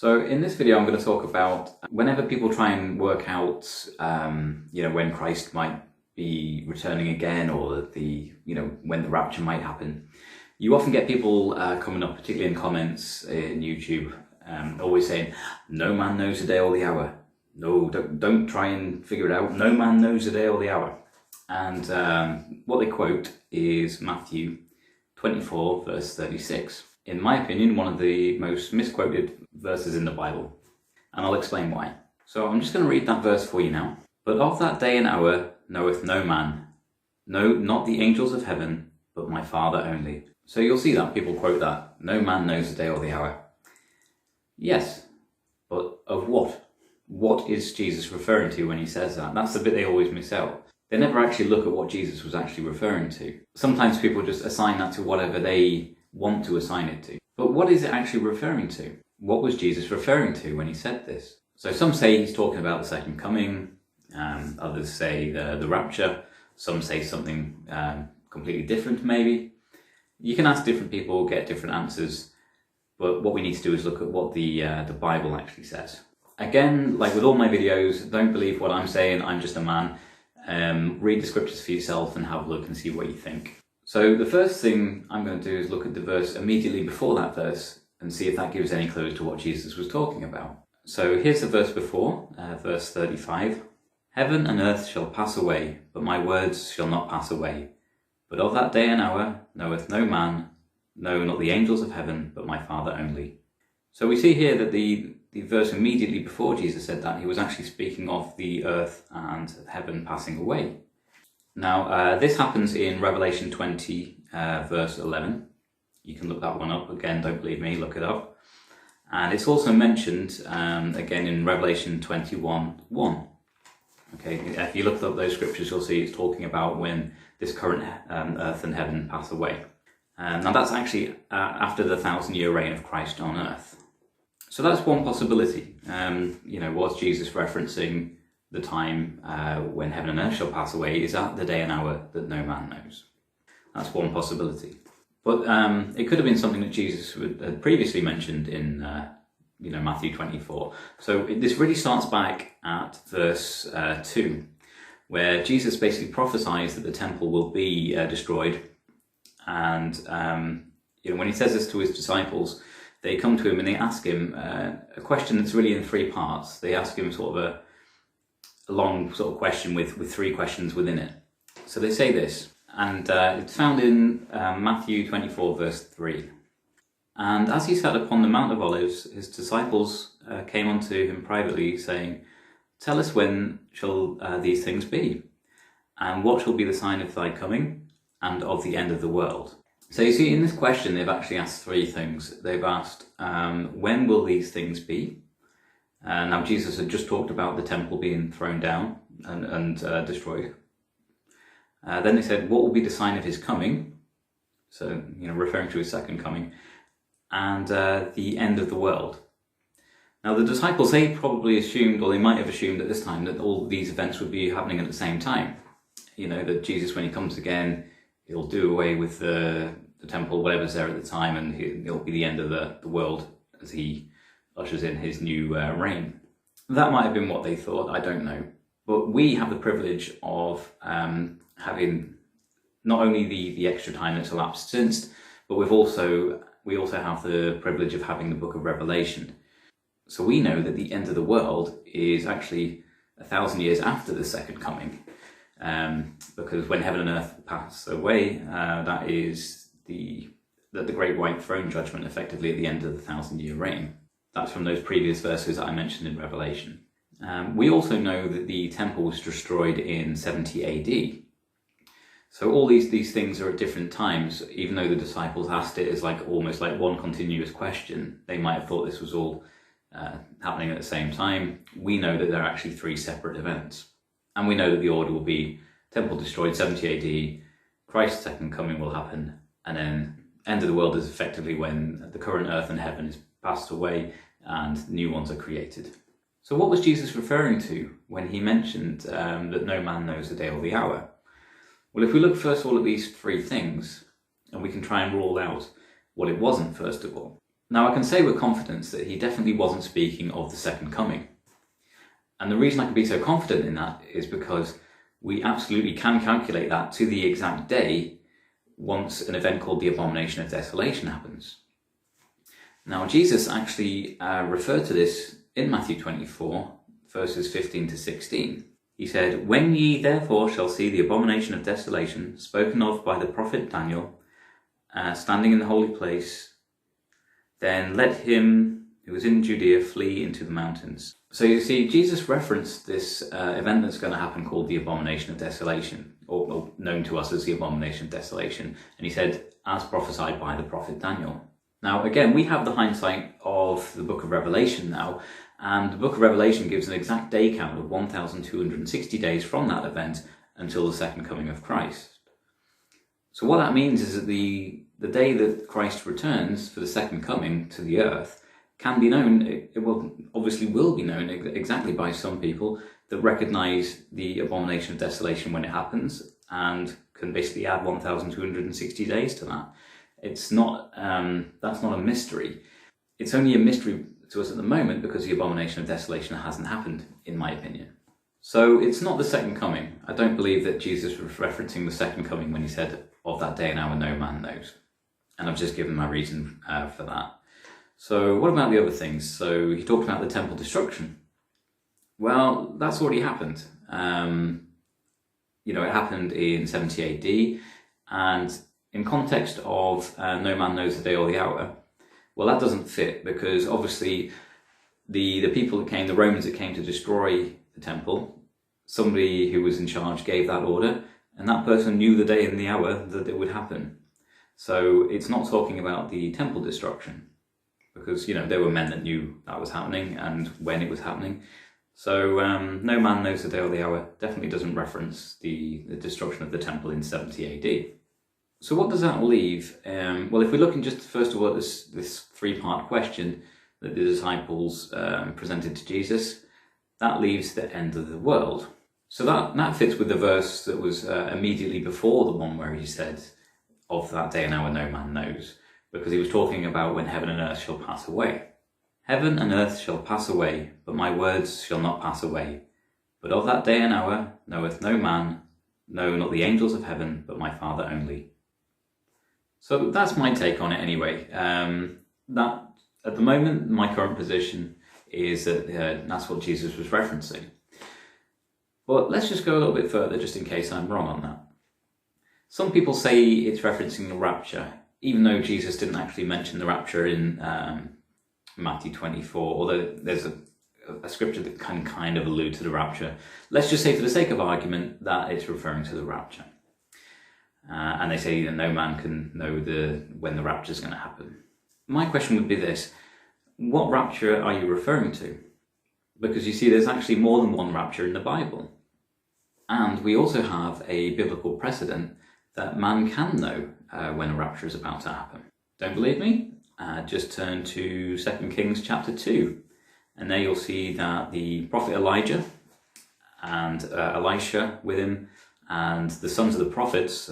So in this video I'm going to talk about whenever people try and work out when Christ might be returning again, or when the rapture might happen. You often get people coming up, particularly in comments in YouTube, always saying, no man knows the day or the hour. No, don't try and figure it out. No man knows the day or the hour. And what they quote is Matthew 24 verse 36. In my opinion, one of the most misquoted verses in the Bible. And I'll explain why. So I'm just going to read that verse for you now. But of that day and hour knoweth no man, no, not the angels of heaven, but my Father only. So you'll see that people quote that. No man knows the day or the hour. Yes, but of what? What is Jesus referring to when he says that? That's the bit they always miss out. They never actually look at what Jesus was actually referring to. Sometimes people just assign that to whatever they want to assign it to. But what is it actually referring to? What was Jesus referring to when he said this? So some say he's talking about the second coming, others say the rapture, some say something completely different maybe. You can ask different people, get different answers, but what we need to do is look at what the Bible actually says. Again, like with all my videos, don't believe what I'm saying, I'm just a man. Read the scriptures for yourself and have a look and see what you think. So the first thing I'm going to do is look at the verse immediately before that verse and see if that gives any clues to what Jesus was talking about. So here's the verse before, verse 35. Heaven and earth shall pass away, but my words shall not pass away. But of that day and hour knoweth no man, no, not the angels of heaven, but my Father only. So we see here that the verse immediately before Jesus said that, he was actually speaking of the earth and heaven passing away. Now, this happens in Revelation 20, verse 11. You can look that one up. Again, don't believe me, look it up. And it's also mentioned again in Revelation 21:1. Okay, if you look up those scriptures, you'll see it's talking about when this current earth and heaven pass away. Now that's actually after the 1,000-year reign of Christ on earth. So that's one possibility. Was Jesus referencing the time when heaven and earth shall pass away? Is that the day and hour that no man knows? That's one possibility. But it could have been something that Jesus had previously mentioned in Matthew 24. So this really starts back at verse 2, where Jesus basically prophesies that the temple will be destroyed. And when he says this to his disciples, they come to him and they ask him a question that's really in three parts. They ask him sort of a long sort of question with three questions within it. So they say this, and it's found in Matthew 24 verse 3. And as he sat upon the Mount of Olives, his disciples came unto him privately, saying, Tell us, when shall these things be? And what shall be the sign of thy coming and of the end of the world? So you see, in this question, they've actually asked three things. They've asked, when will these things be? Now, Jesus had just talked about the temple being thrown down and destroyed. Then they said, what will be the sign of his coming? So, referring to his second coming. And the end of the world. Now, the disciples, they probably assumed, or they might have assumed at this time, that all these events would be happening at the same time. That Jesus, when he comes again, he'll do away with the temple, whatever's there at the time, and it'll be the end of the world as he ushers in his new reign. That might have been what they thought, I don't know. But we have the privilege of having not only the extra time that's elapsed since, but we also have the privilege of having the book of Revelation. So we know that the end of the world is actually 1,000 years after the second coming. Because when heaven and earth pass away, that is the great white throne judgment, effectively at the end of the 1,000-year reign. That's from those previous verses that I mentioned in Revelation. We also know that the temple was destroyed in 70 AD. So all these things are at different times. Even though the disciples asked it as almost like one continuous question, they might have thought this was all happening at the same time. We know that they're actually three separate events. And we know that the order will be temple destroyed 70 AD, Christ's second coming will happen, and then end of the world is effectively when the current earth and heaven is passed away and new ones are created. So what was Jesus referring to when he mentioned that no man knows the day or the hour? Well, if we look first of all at these three things, and we can try and rule out what it wasn't first of all. Now I can say with confidence that he definitely wasn't speaking of the second coming. And the reason I can be so confident in that is because we absolutely can calculate that to the exact day once an event called the abomination of desolation happens. Now Jesus actually referred to this in Matthew 24, verses 15 to 16. He said, "When ye therefore shall see the abomination of desolation spoken of by the prophet Daniel, standing in the holy place, then let him who is in Judea flee into the mountains." So you see, Jesus referenced this event that's going to happen called the abomination of desolation, or known to us as the abomination of desolation. And he said, as prophesied by the prophet Daniel. Now, again, we have the hindsight of the book of Revelation now, and the book of Revelation gives an exact day count of 1,260 days from that event until the second coming of Christ. So what that means is that the day that Christ returns for the second coming to the earth can be known, it will be known exactly by some people that recognise the abomination of desolation when it happens and can basically add 1,260 days to that. It's not, that's not a mystery. It's only a mystery to us at the moment because the abomination of desolation hasn't happened, in my opinion. So it's not the second coming. I don't believe that Jesus was referencing the second coming when he said, "Of that day and hour no man knows." And I've just given my reason for that. So what about the other things? So he talked about the temple destruction. Well, that's already happened. It happened in 70 AD, and in context of no man knows the day or the hour, well, that doesn't fit, because obviously the people that came, the Romans that came to destroy the temple, somebody who was in charge gave that order, and that person knew the day and the hour that it would happen. So it's not talking about the temple destruction, because there were men that knew that was happening and when it was happening. So no man knows the day or the hour definitely doesn't reference the destruction of the temple in 70 AD. So what does that leave? Well, if we're looking just first of all at this three-part question that the disciples presented to Jesus, that leaves the end of the world. So that fits with the verse that was immediately before the one where he said, "Of that day and hour no man knows," because he was talking about when heaven and earth shall pass away. "Heaven and earth shall pass away, but my words shall not pass away. But of that day and hour knoweth no man, no, not the angels of heaven, but my Father only." So that's my take on it anyway. That at the moment, my current position is that that's what Jesus was referencing. But let's just go a little bit further, just in case I'm wrong on that. Some people say it's referencing the rapture, even though Jesus didn't actually mention the rapture in Matthew 24, although there's a scripture that can kind of allude to the rapture. Let's just say, for the sake of argument, that it's referring to the rapture. And they say that no man can know when the rapture is going to happen. My question would be this: what rapture are you referring to? Because you see, there's actually more than one rapture in the Bible. And we also have a biblical precedent that man can know when a rapture is about to happen. Don't believe me? Just turn to 2 Kings chapter 2. And there you'll see that the prophet Elijah and Elisha with him, and the sons of the prophets,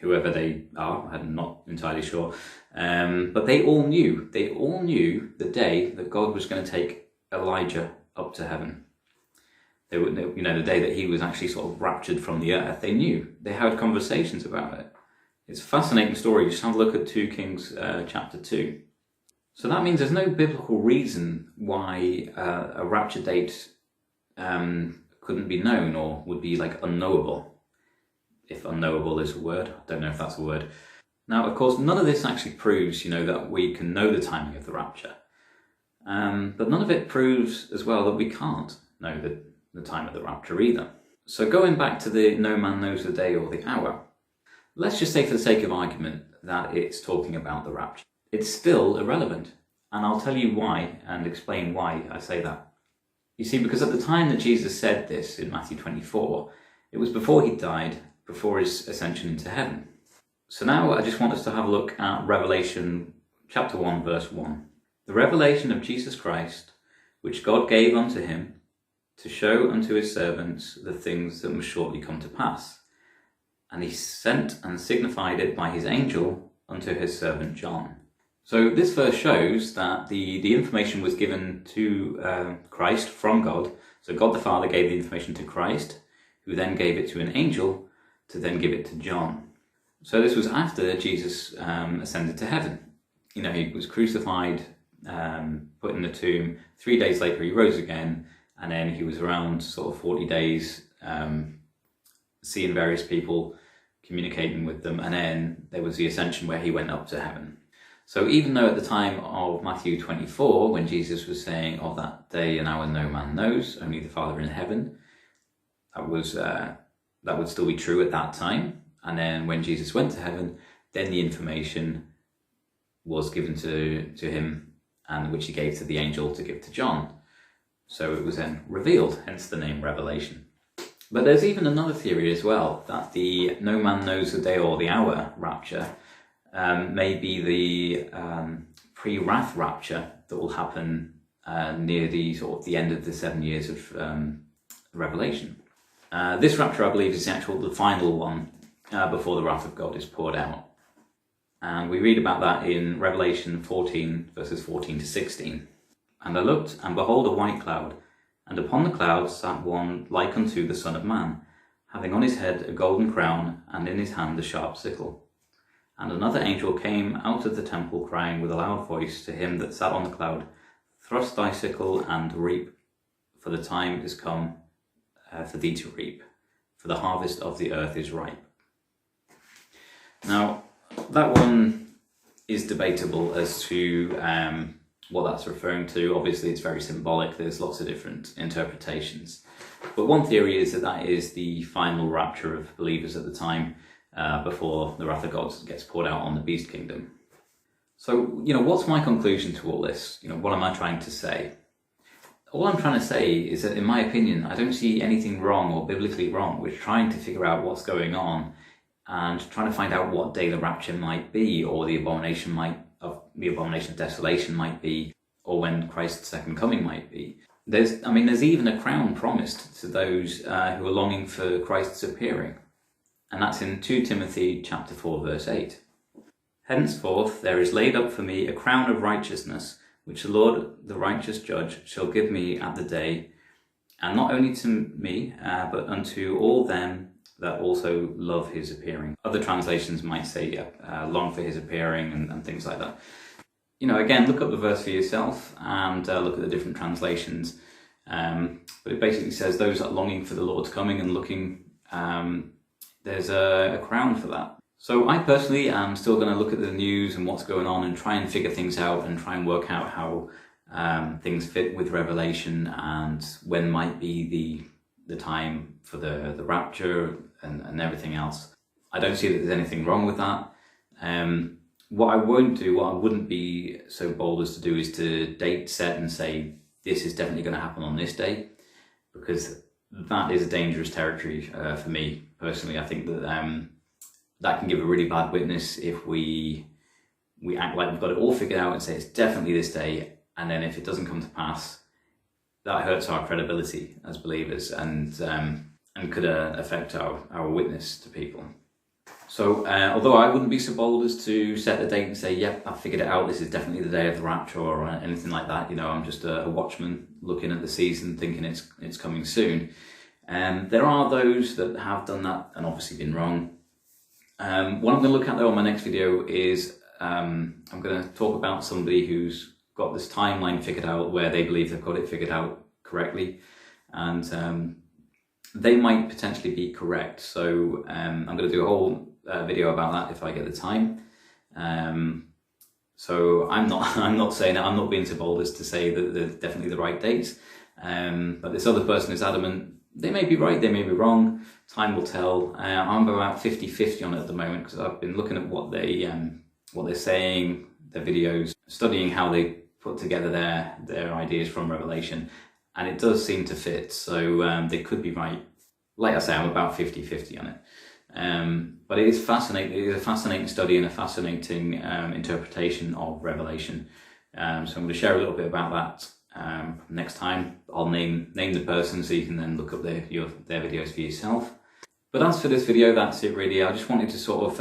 whoever they are, I'm not entirely sure, but they all knew the day that God was going to take Elijah up to heaven. They would, the day that he was actually sort of raptured from the earth. They knew. They had conversations about it. It's a fascinating story. Just have a look at 2 Kings chapter 2. So that means there's no biblical reason why a rapture date couldn't be known or would be like unknowable. If unknowable is a word, I don't know if that's a word. Now, of course, none of this actually proves, that we can know the timing of the rapture. But none of it proves as well that we can't know the time of the rapture either. So going back to the no man knows the day or the hour, let's just say for the sake of argument that it's talking about the rapture. It's still irrelevant. And I'll tell you why and explain why I say that. You see, because at the time that Jesus said this in Matthew 24, it was before he died, before his ascension into heaven. So now I just want us to have a look at Revelation chapter 1, verse 1. "The revelation of Jesus Christ, which God gave unto him, to show unto his servants the things that must shortly come to pass. And he sent and signified it by his angel unto his servant John." So this verse shows that the information was given to Christ from God. So God the Father gave the information to Christ, who then gave it to an angel to then give it to John. So this was after Jesus ascended to heaven. You know, he was crucified, put in the tomb. 3 days later he rose again, and then he was around sort of 40 days seeing various people, communicating with them, and then there was the ascension where he went up to heaven. So even though at the time of Matthew 24, when Jesus was saying, "Of that day and hour no man knows, only the Father in heaven," that would still be true at that time. And then when Jesus went to heaven, then the information was given to him, and which he gave to the angel to give to John. So it was then revealed, hence the name Revelation. But there's even another theory as well, that the no man knows the day or the hour rapture may be the pre-wrath rapture that will happen near the sort of the end of the 7 years of Revelation. This rapture, I believe, is the final one before the wrath of God is poured out. And we read about that in Revelation 14, verses 14 to 16. "And I looked, and behold, a white cloud, and upon the cloud sat one like unto the Son of Man, having on his head a golden crown, and in his hand a sharp sickle. And another angel came out of the temple, crying with a loud voice to him that sat on the cloud, Thrust thy sickle and reap, for the time is come for thee to reap, for the harvest of the earth is ripe." Now, that one is debatable as to what that's referring to. Obviously, it's very symbolic. There's lots of different interpretations. But one theory is that that is the final rapture of believers at the time, before the wrath of God gets poured out on the beast kingdom. So, you know, what's my conclusion to all this? You know, what am I trying to say? All I'm trying to say is that, in my opinion, I don't see anything wrong or biblically wrong with trying to figure out what's going on and trying to find out what day the rapture might be, or the abomination of desolation might be, or when Christ's second coming might be. There's even a crown promised to those who are longing for Christ's appearing. And that's in 2 Timothy chapter 4, verse 8. "Henceforth there is laid up for me a crown of righteousness, which the Lord, the righteous judge, shall give me at the day, and not only to me, but unto all them that also love his appearing." Other translations might say long for his appearing and things like that. You know, again, look up the verse for yourself and look at the different translations. But it basically says those that are longing for the Lord's coming and looking, there's a crown for that. So I personally am still going to look at the news and what's going on and try and figure things out and try and work out how things fit with Revelation and when might be the time for the rapture and everything else. I don't see that there's anything wrong with that. What I wouldn't be so bold as to do is to date set and say this is definitely going to happen on this day, because that is a dangerous territory for me personally. I think that that can give a really bad witness if we act like we've got it all figured out and say it's definitely this day, and then if it doesn't come to pass, that hurts our credibility as believers and could affect our witness to people. So although I wouldn't be so bold as to set a date and say, yep, I've figured it out, this is definitely the day of the rapture or anything like that, you know, I'm just a watchman looking at the season thinking it's coming soon. There are those that have done that and obviously been wrong. What I'm going to look at though on my next video is I'm going to talk about somebody who's got this timeline figured out where they believe they've got it figured out correctly, and they might potentially be correct. So I'm going to do a whole video about that if I get the time. So I'm not saying that, I'm not being so bold as to say that they're definitely the right dates. But this other person is adamant. They may be right, they may be wrong. Time will tell. I'm about 50-50 on it at the moment because I've been looking at what they're saying, their videos, studying how they put together their ideas from Revelation, and it does seem to fit. So they could be right. Like I say, I'm about 50-50 on it. But it is fascinating. It is a fascinating study and a fascinating interpretation of Revelation. So I'm going to share a little bit about that. Next time I'll name the person so you can then look up their videos for yourself. But as for this video, that's it really. I just wanted to sort of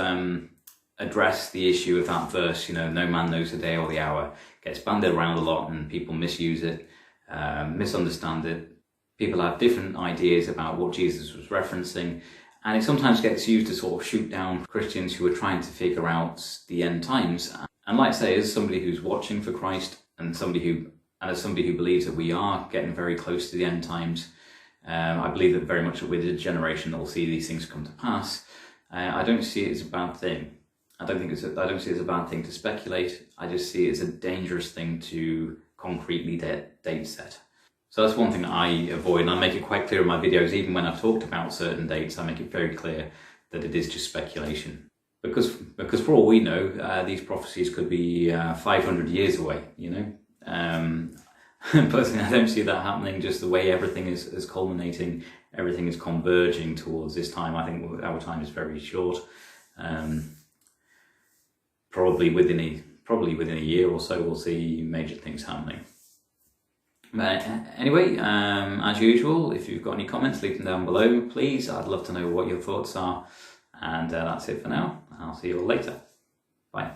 address the issue of that verse, no man knows the day or the hour. It gets bandied around a lot and people misuse it, misunderstand it. People have different ideas about what Jesus was referencing, and it sometimes gets used to sort of shoot down Christians who are trying to figure out the end times. And like I say, as somebody who's watching for Christ and as somebody who believes that we are getting very close to the end times, I believe that very much that we're the generation that will see these things come to pass. I don't see it as a bad thing. I don't see it as a bad thing to speculate. I just see it as a dangerous thing to concretely date set. So that's one thing that I avoid, and I make it quite clear in my videos. Even when I've talked about certain dates, I make it very clear that it is just speculation. Because for all we know, these prophecies could be 500 years away, Personally, I don't see that happening. Just the way everything is culminating, everything is converging towards this time. I think our time is very short. Probably within a year or so, we'll see major things happening. But anyway, as usual, if you've got any comments, leave them down below, please. I'd love to know what your thoughts are. And that's it for now. I'll see you all later. Bye.